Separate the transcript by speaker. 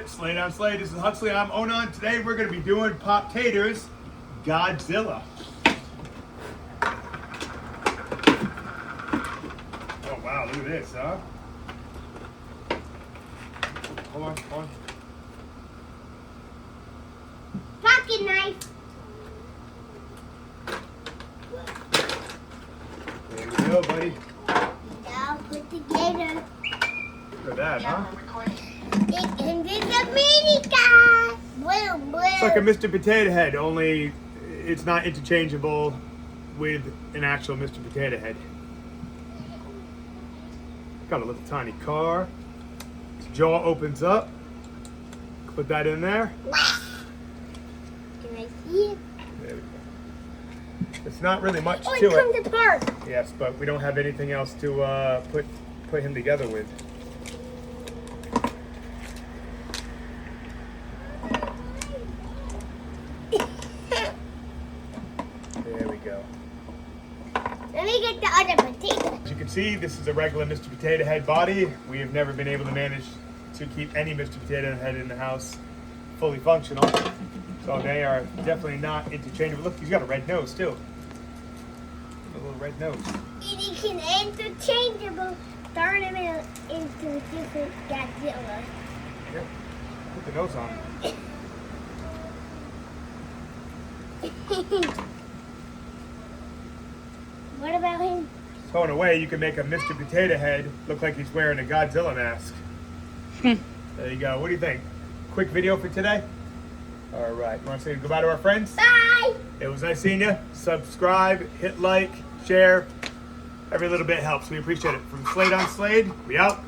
Speaker 1: Slade on Slade. This is Huxley. I'm Onan. Today we're going to be doing Poptaters Godzilla. Oh wow, look at this, huh? Hold on.
Speaker 2: Pocket knife.
Speaker 1: There we go, buddy.
Speaker 2: Now put together.
Speaker 1: Look at that, huh?
Speaker 2: It can be the mini guy. Boom, boom.
Speaker 1: It's like a Mr. Potato Head, only it's not interchangeable with an actual Mr. Potato Head. Got a little tiny car. Its jaw opens up. Put that in there.
Speaker 2: Can I see it?
Speaker 1: There we go. It's not really much
Speaker 2: Oh,
Speaker 1: to
Speaker 2: it
Speaker 1: it.
Speaker 2: comes apart.
Speaker 1: Yes, but we don't have anything else to put him together with. There we go.
Speaker 2: Let me get the other potato.
Speaker 1: As you can see, this is a regular Mr. Potato Head body. We have never been able to manage to keep any Mr. Potato Head in the house fully functional. So they are definitely not interchangeable. Look, he's got a red nose too. A little red nose.
Speaker 2: It can interchangeable. Turn him into a different Godzilla.
Speaker 1: Here, put the nose on.
Speaker 2: What about him?
Speaker 1: So in a way, you can make a Mr. Potato Head look like he's wearing a Godzilla mask. There you go. What do you think? Quick video for today? All right. You want to say goodbye to our friends?
Speaker 2: Bye.
Speaker 1: It was nice seeing you. Subscribe, hit like, share. Every little bit helps. We appreciate it. From Slade on Slade, we out.